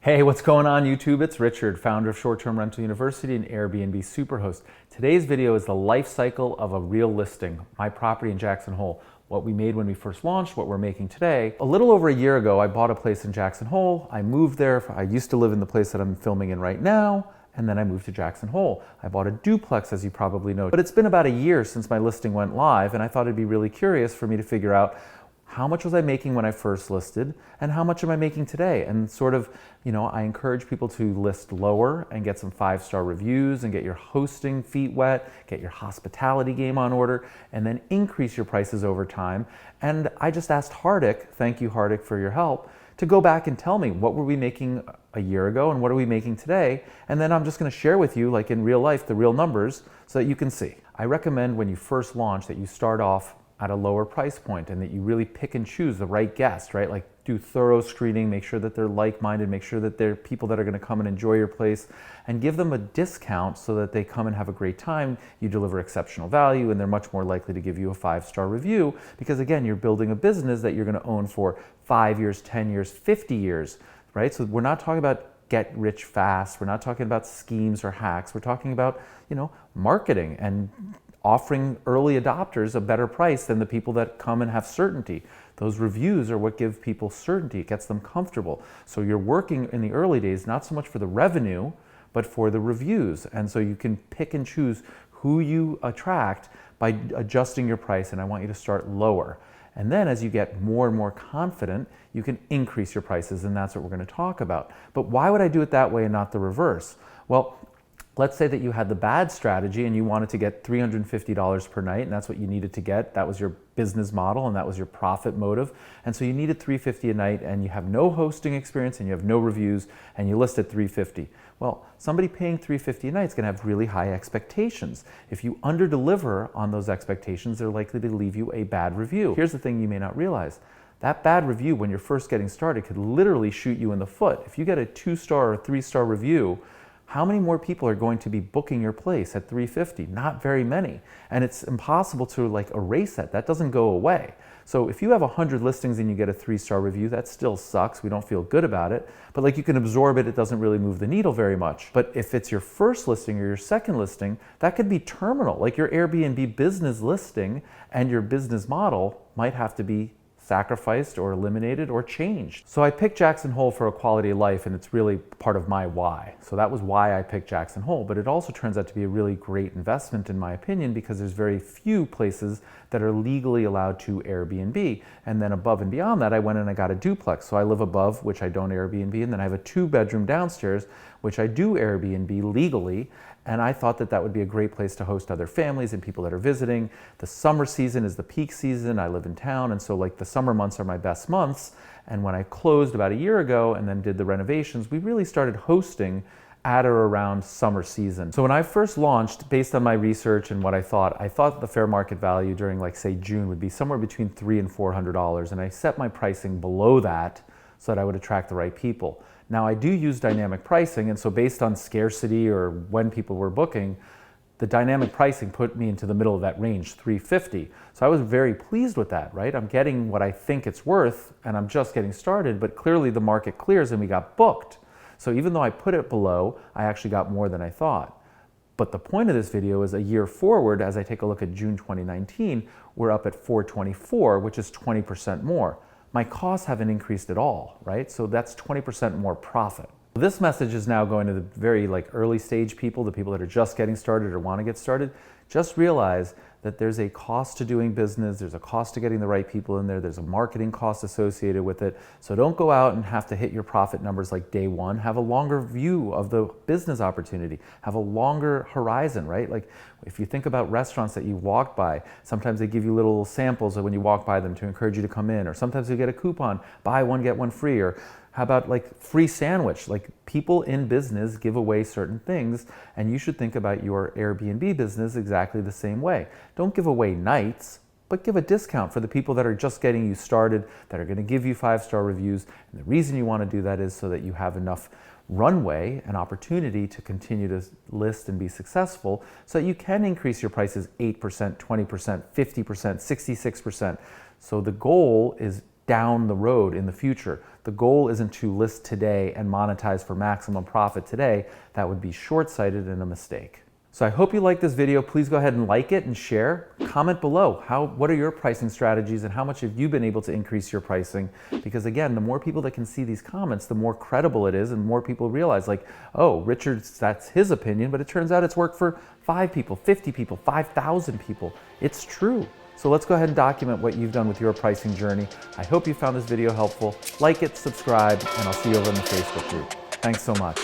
Hey, what's going on YouTube? It's Richard, founder of Short-Term Rental University and Airbnb Superhost. Today's video is the life cycle of a real listing, my property in Jackson Hole. What we made when we first launched, what we're making today. A little over a year ago, I bought a place in Jackson Hole. I moved there. I used to live in the place that I'm filming in right now, and then I moved to Jackson Hole. I bought a duplex, as you probably know. But it's been about a year since my listing went live, and I thought it'd be really curious for me to figure out how much was I making when I first listed and how much am I making today? And sort of, I encourage people to list lower and get some 5-star reviews and get your hosting feet wet, get your hospitality game on order, and then increase your prices over time. And I just asked Hardik, thank you Hardik for your help, to go back and tell me what were we making a year ago and what are we making today? And then I'm just gonna share with you, like in real life, the real numbers so that you can see. I recommend when you first launch that you start off at a lower price point and that you really pick and choose the right guest, right? Like do thorough screening, make sure that they're like-minded, make sure that they're people that are gonna come and enjoy your place, and give them a discount so that they come and have a great time. You deliver exceptional value and they're much more likely to give you a 5-star review because again, you're building a business that you're gonna own for 5 years, 10 years, 50 years, right? So we're not talking about get rich fast. We're not talking about schemes or hacks. We're talking about, marketing and offering early adopters a better price than the people that come and have certainty. Those reviews are what give people certainty. It gets them comfortable. So you're working in the early days, not so much for the revenue, but for the reviews. And so you can pick and choose who you attract by adjusting your price. And I want you to start lower. And then as you get more and more confident, you can increase your prices. And that's what we're going to talk about. But why would I do it that way and not the reverse? Well, let's say that you had the bad strategy and you wanted to get $350 per night and that's what you needed to get. That was your business model and that was your profit motive. And so you needed $350 a night and you have no hosting experience and you have no reviews and you list at $350. Well, somebody paying $350 a night is going to have really high expectations. If you underdeliver on those expectations, they're likely to leave you a bad review. Here's the thing you may not realize. That bad review when you're first getting started could literally shoot you in the foot. If you get a 2-star or 3-star review, how many more people are going to be booking your place at $350? Not very many. And it's impossible to erase that. That doesn't go away. So if you have 100 listings and you get a 3-star review, that still sucks. We don't feel good about it. But you can absorb it. It doesn't really move the needle very much. But if it's your first listing or your second listing, that could be terminal. Like your Airbnb business listing and your business model might have to be sacrificed or eliminated or changed. So I picked Jackson Hole for a quality of life and it's really part of my why. So that was why I picked Jackson Hole, but it also turns out to be a really great investment in my opinion because there's very few places that are legally allowed to Airbnb. And then above and beyond that, I went and I got a duplex. So I live above, which I don't Airbnb, and then I have a 2-bedroom downstairs, which I do Airbnb legally. And I thought that that would be a great place to host other families and people that are visiting. The summer season is the peak season. I live in town. And so the summer months are my best months. And when I closed about a year ago and then did the renovations, we really started hosting at or around summer season. So when I first launched, based on my research and what I thought the fair market value during say June would be somewhere between $300 and $400. And I set my pricing below that so that I would attract the right people. Now I do use dynamic pricing, and so based on scarcity or when people were booking, the dynamic pricing put me into the middle of that range, $350. So I was very pleased with that, right? I'm getting what I think it's worth, and I'm just getting started, but clearly the market clears and we got booked. So even though I put it below, I actually got more than I thought. But the point of this video is a year forward, as I take a look at June 2019, we're up at $424, which is 20% more. My costs haven't increased at all, right? So that's 20% more profit. This message is now going to the very early stage people, the people that are just getting started or want to get started. Just realize that there's a cost to doing business, there's a cost to getting the right people in there's a marketing cost associated with it. So don't go out and have to hit your profit numbers day one. Have a longer view of the business opportunity. Have a longer horizon, right? If you think about restaurants that you walk by, sometimes they give you little samples when you walk by them to encourage you to come in, or sometimes you get a coupon, buy one, get one free, or how about free sandwich? People in business give away certain things, and you should think about your Airbnb business exactly the same way. Don't give away nights, but give a discount for the people that are just getting you started, that are going to give you 5-star reviews. And the reason you want to do that is so that you have enough runway and opportunity to continue to list and be successful so that you can increase your prices 8%, 20%, 50%, 66%. So the goal is down the road in the future. The goal isn't to list today and monetize for maximum profit today. That would be short-sighted and a mistake. So I hope you like this video. Please go ahead and like it and share. Comment below. What are your pricing strategies and how much have you been able to increase your pricing? Because again, the more people that can see these comments, the more credible it is and more people realize like, oh, Richard's, that's his opinion, but it turns out it's worked for 5 people, 50 people, 5,000 people. It's true. So let's go ahead and document what you've done with your pricing journey. I hope you found this video helpful. Like it, subscribe, and I'll see you over in the Facebook group. Thanks so much.